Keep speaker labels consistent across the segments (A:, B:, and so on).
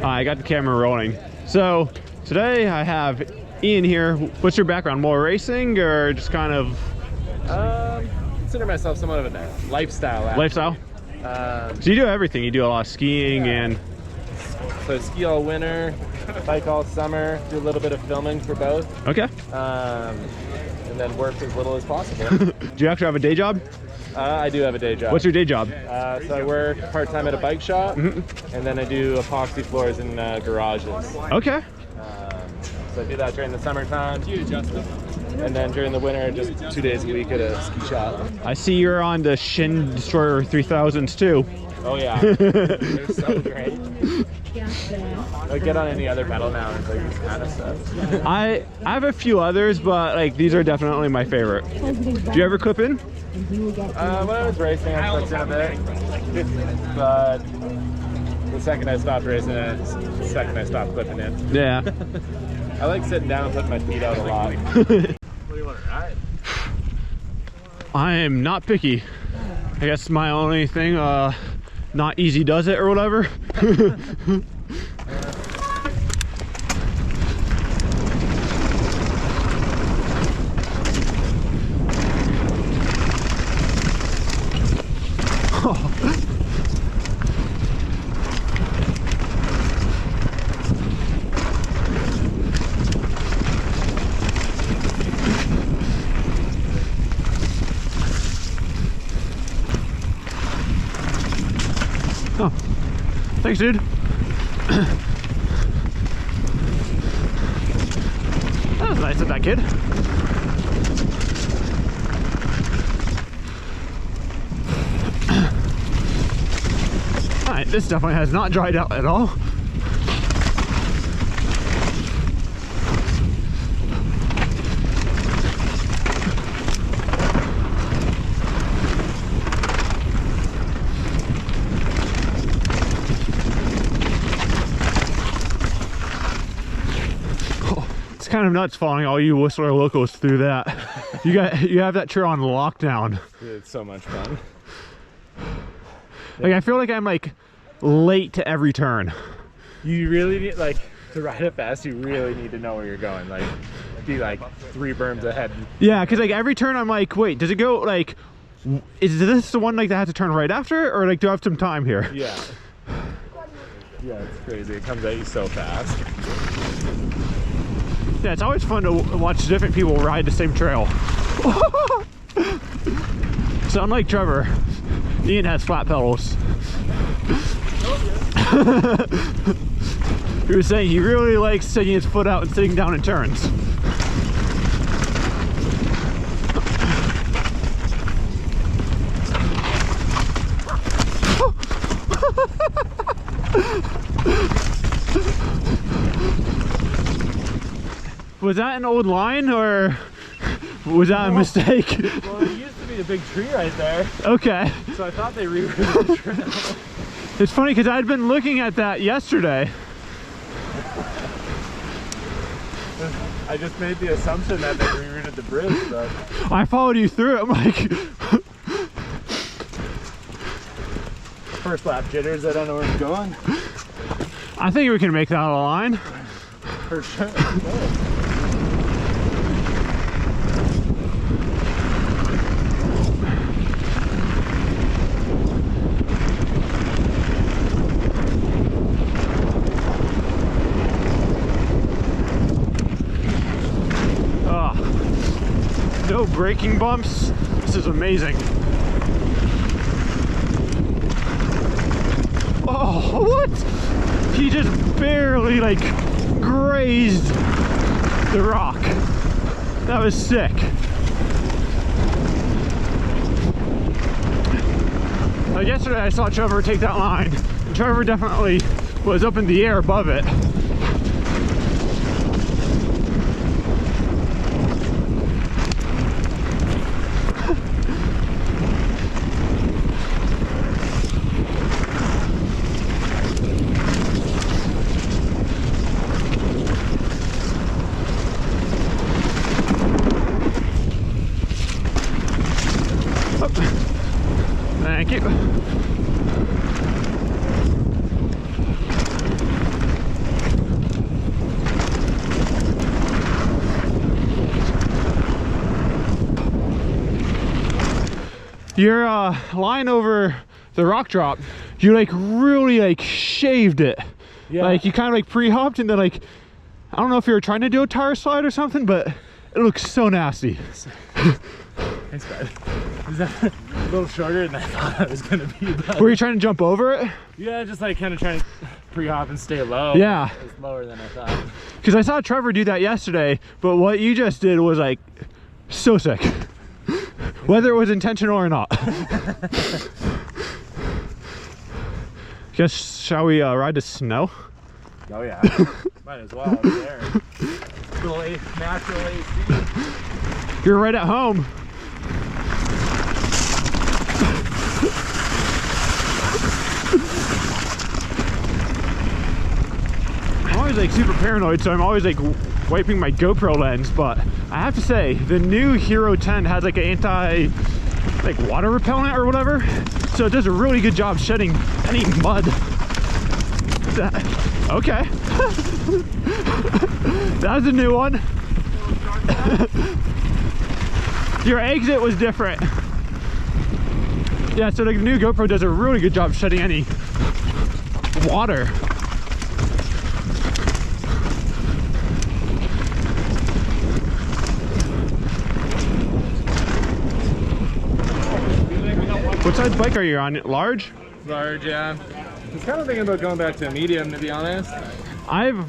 A: I got the camera rolling. So today I have Ian here. What's your background? More racing or just kind of?
B: Consider myself somewhat of a lifestyle athlete.
A: Lifestyle? So you do everything. You do a lot of skiing and...
B: So ski all winter, bike all summer, do a little bit of filming for both.
A: Okay.
B: And then work as little as possible.
A: Do you actually have a day job?
B: I do have a day job.
A: What's your day job?
B: So I work part-time at a bike shop, and then I do epoxy floors in garages.
A: Okay.
B: So I do that during the summertime. And then during the winter, just 2 days a week at a ski shop.
A: I see you're on the Shin Destroyer 3000s too.
B: Oh yeah, they're so great. I get on any other pedal now and it's like this kind of stuff. I
A: have a few others, but like these are definitely my favorite. Do you ever clip in?
B: When I was racing, I clipped in a bit, but the second I stopped racing, the second I stopped clipping in.
A: Yeah.
B: I like sitting down and putting my feet out a lot. What do you want to ride?
A: I am not picky. I guess my only thing, not easy does it or whatever. Oh, thanks, dude. That was nice of that kid. Alright, this definitely has not dried out at all. It's kind of nuts following all you Whistler locals through that. You have that trail on lockdown.
B: Dude, it's so much fun.
A: Like I feel like I'm like late to every turn.
B: You really need, like, to ride it fast, you really need to know where you're going. Like, be like 3 berms ahead.
A: Yeah, because like every turn I'm like, wait, does it go like, is this the one like that has to turn right after, or like do I have some time here?
B: Yeah. Yeah, it's crazy. It comes at you so fast.
A: Yeah, it's always fun to watch different people ride the same trail. So unlike Trevor, Ian has flat pedals. He was saying he really likes sticking his foot out and sitting down in turns. Was that an old line or was that a mistake?
B: Well, it used to be a big tree right there.
A: Okay.
B: So I thought they rerouted the trail.
A: It's funny because I'd been looking at that yesterday.
B: I just made the assumption that they rerouted the bridge, but
A: I followed you through it. I'm like,
B: first lap jitters, I don't know where it's going.
A: I think we can make that a line.
B: For sure.
A: No braking bumps. This is amazing. Oh, what? He just barely like grazed the rock. That was sick. Like yesterday I saw Trevor take that line. And Trevor definitely was up in the air above it. Thank you. You're lying over the rock drop. You like really like shaved it.
B: Yeah.
A: Like you kind of like pre-hopped and then like, I don't know if you were trying to do a tire slide or something, but it looks so nasty.
B: Thanks, bud. Is that a little shorter than I thought I was gonna be? But...
A: Were you trying to jump over it?
B: Yeah, just like kind of trying to pre-hop and stay low.
A: Yeah.
B: It was lower than I thought.
A: Because I saw Trevor do that yesterday, but what you just did was like so sick. Whether it was intentional or not. Guess, shall we ride to snow?
B: Oh yeah. Might as well. Over there. Little natural AC.
A: You're right at home. I'm always like super paranoid, so I'm always like wiping my GoPro lens, but I have to say the new Hero 10 has like an anti like water repellent or whatever, so it does a really good job shedding any mud. Okay. That's a new one. Your exit was different. Yeah, so the new GoPro does a really good job shedding any water. What size bike are you on? Large?
B: Large, yeah. I was kind of thinking about going back to a medium, to be honest.
A: I've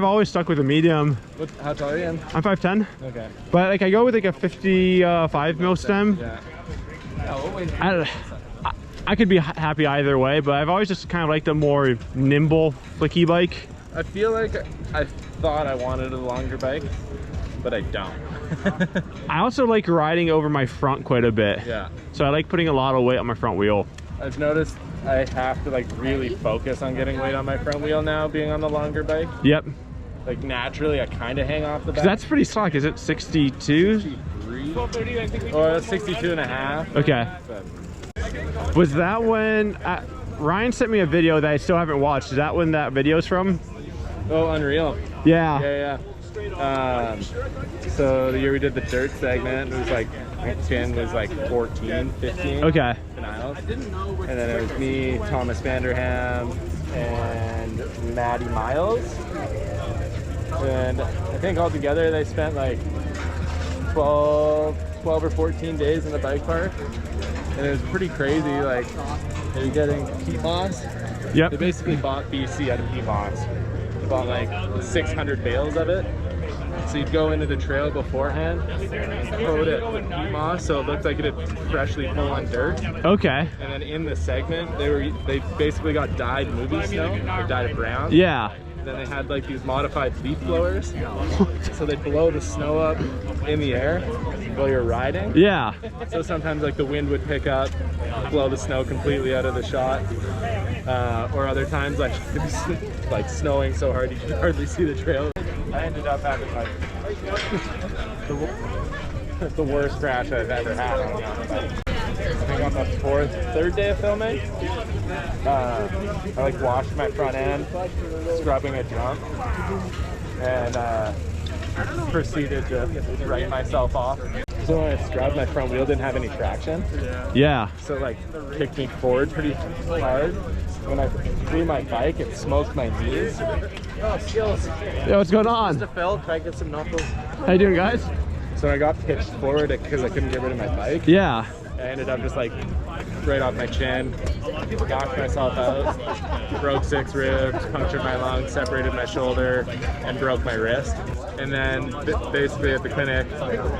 A: always stuck with a medium.
B: How tall are you?
A: I'm 5'10".
B: Okay.
A: But like I go with like a 55 mil stem.
B: Yeah.
A: I could be happy either way, but I've always just kind of liked a more nimble, flicky bike.
B: I feel like I thought I wanted a longer bike, but I don't.
A: I also like riding over my front quite a bit.
B: Yeah.
A: So I like putting a lot of weight on my front wheel.
B: I've noticed I have to like really focus on getting weight on my front wheel now, being on the longer bike.
A: Yep.
B: Like naturally, I kind of hang off the back.
A: That's pretty slack. Is it 62?
B: 63? I think. Or 62 and a half.
A: Okay.
B: But...
A: Was that when Ryan sent me a video that I still haven't watched? Is that when that video's from?
B: Oh, Unreal.
A: Yeah.
B: Yeah. So the year we did the dirt segment, it was like Finn was like 14, 15.
A: Okay.
B: And then it was me, Thomas Vanderham, and Maddie Miles. And I think altogether they spent like 12 or 14 days in the bike park. And it was pretty crazy. Like they were getting peat moss.
A: Yep.
B: They basically bought BC out of peat moss. They bought like 600 bales of it. So you'd go into the trail beforehand, coat it with peat moss so it looked like it had freshly full on dirt.
A: Okay.
B: And then in the segment, they basically got dyed movie snow, or dyed brown.
A: Yeah.
B: And then they had like these modified leaf blowers, so they blow the snow up in the air while you're riding.
A: Yeah.
B: So sometimes like the wind would pick up, blow the snow completely out of the shot. Or other times like it was like snowing so hard you could hardly see the trail. I ended up having like the worst crash I've ever had on a bike. I think on the third day of filming, I like washed my front end, scrubbing a jump, and proceeded to write myself off. So when I scrubbed, my front wheel didn't have any traction.
A: Yeah.
B: So it like kicked me forward pretty hard. When I threw my bike, it smoked my knees. Oh, skills.
A: Yo, what's going on?
B: Just a Phil, try to get some knuckles.
A: How you doing, guys?
B: So I got pitched forward because I couldn't get rid of my bike.
A: Yeah.
B: I ended up just like right off my chin, knocked myself out, broke 6 ribs, punctured my lung, separated my shoulder, and broke my wrist. And then basically at the clinic,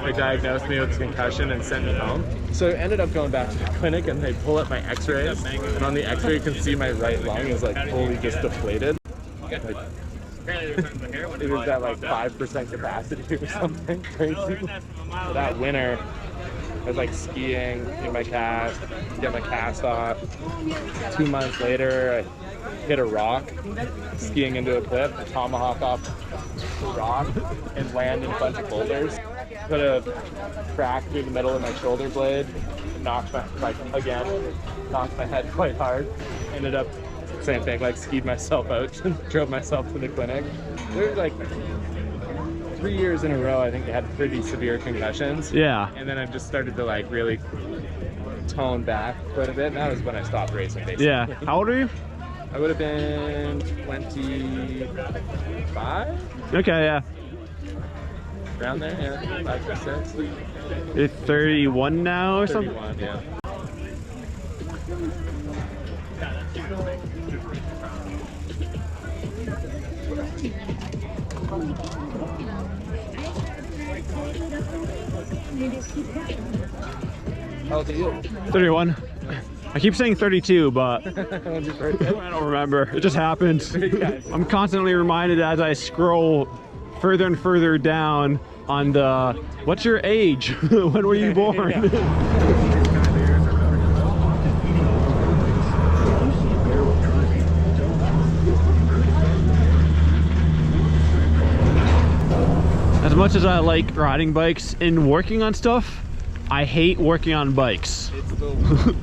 B: they diagnosed me with a concussion and sent me home. So I ended up going back to the clinic and they pull up my x-rays, and on the x-ray you can see my right lung is like fully just deflated. Like, it was at like 5% capacity or something crazy. So that winter, I was like skiing in my cast, get my cast off. 2 months later, I hit a rock, skiing into a cliff, tomahawk off the rock, and land in a bunch of boulders. Put a crack through the middle of my shoulder blade, knocked my head quite hard. Ended up, same thing, like skied myself out, drove myself to the clinic. There was like 3 years in a row, I think they had pretty severe concussions.
A: Yeah.
B: And then I just started to like really toned back quite a bit. And that was when I stopped racing, basically.
A: Yeah. How old are you?
B: I would have been 25?
A: Okay, yeah.
B: Around there, yeah. 5 to 6.
A: You're 31 now or something?
B: 31, yeah. How old are you?
A: 31. I keep saying 32, but
B: When's your birthday?
A: I don't remember. It just happens. I'm constantly reminded as I scroll further and further down on the, what's your age? When were you born? As much as I like riding bikes and working on stuff, I hate working on bikes.
B: It's the worst.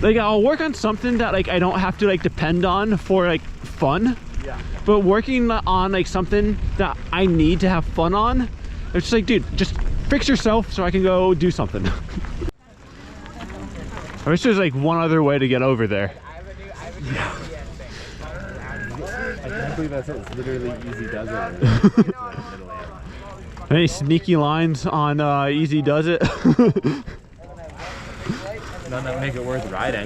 A: Like, I'll work on something that like I don't have to like depend on for like fun.
B: Yeah.
A: But working on like something that I need to have fun on, it's just like, dude, just fix yourself so I can go do something. I wish there's like one other way to get over there.
B: Yeah. I can't believe that's it. It's literally Easy Does It.
A: Any sneaky lines on Easy Does It?
B: None that make it worth riding. I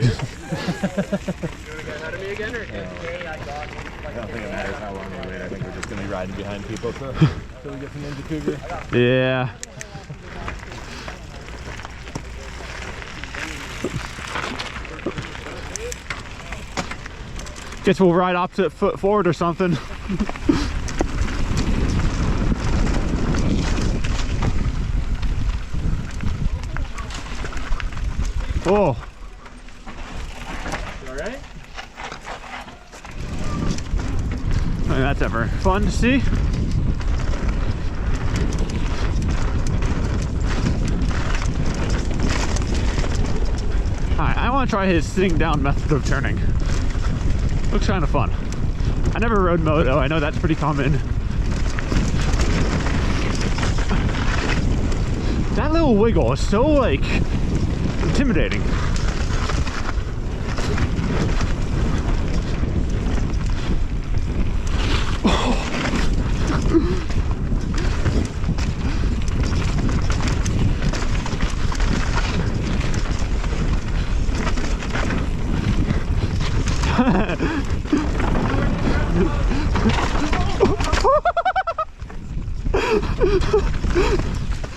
B: don't think it matters how long we wait. I think we're just going to be riding behind people until we get to Ninja Cougar.
A: Yeah. Guess we'll ride opposite foot forward or something. Oh.
B: You alright?
A: I mean, that's ever fun to see. Alright, I want to try his sitting down method of turning. Looks kind of fun. I never rode moto. I know that's pretty common. That little wiggle is so like intimidating.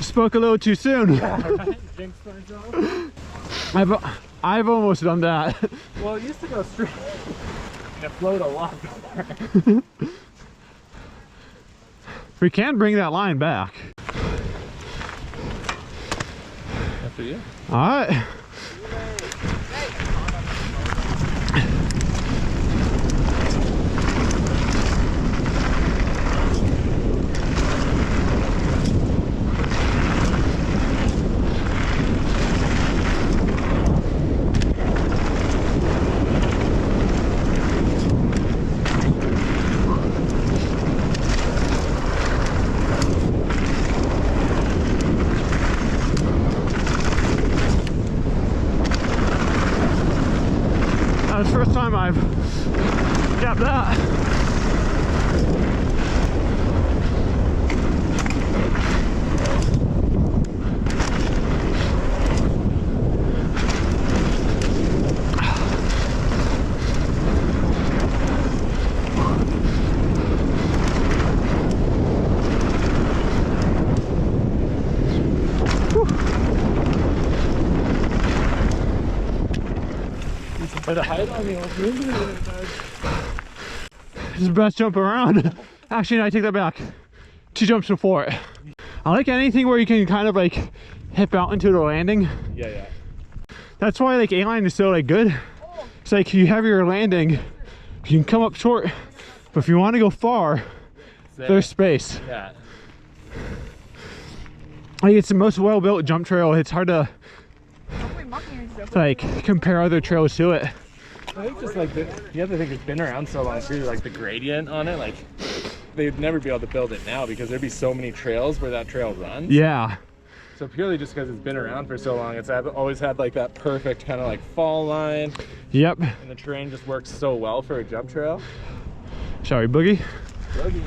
A: Spoke a little too soon.
B: Yeah, right? Jinxed myself.
A: I've almost done that.
B: Well, it used to go straight. And it flowed a lot better.
A: We can bring that line back.
B: After you.
A: All right. That's the first time I've got that.
B: But the height on the old room.
A: This is the best jump around. Actually, no, I take that back. 2 jumps before it. I like anything where you can kind of like hip out into the landing.
B: Yeah, yeah.
A: That's why like A-line is so like good. It's like you have your landing, you can come up short, but if you want to go far, there's space.
B: Yeah.
A: Like it's the most well-built jump trail. It's hard to like compare other trails to it.
B: I think just like the other thing that's been around so long too, like the gradient on it, like they'd never be able to build it now because there'd be so many trails where that trail runs.
A: Yeah.
B: So purely just because it's been around for so long, it's always had like that perfect kind of like fall line.
A: Yep.
B: And the terrain just works so well for a jump trail.
A: Shall we boogie?
B: Boogie.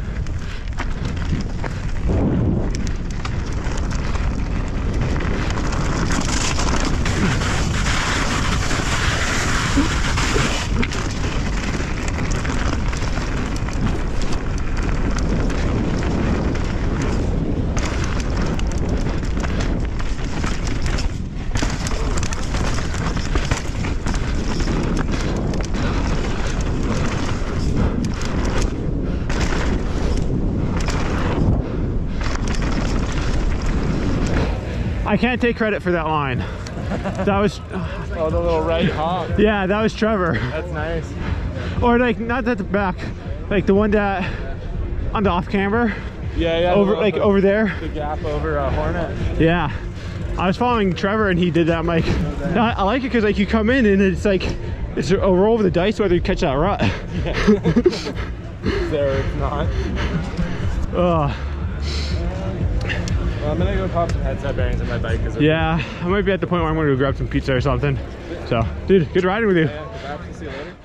A: I can't take credit for that line. That was...
B: Oh, the little right hop.
A: Yeah, that was Trevor.
B: That's nice.
A: Or like, not at the back, like the one that on the off camber.
B: Yeah, yeah.
A: Over, like over there.
B: The gap over Hornet.
A: Yeah. I was following Trevor and he did that. I'm like, I like it because like you come in and it's like, it's a roll of the dice whether you catch that rut.
B: Yeah. There it's not.
A: Ugh.
B: Well, I'm gonna go pop some headset bearings in my bike.
A: Yeah, I might be at the point where I'm gonna go grab some pizza or something. So, dude, good riding with you.
B: Yeah, see you later.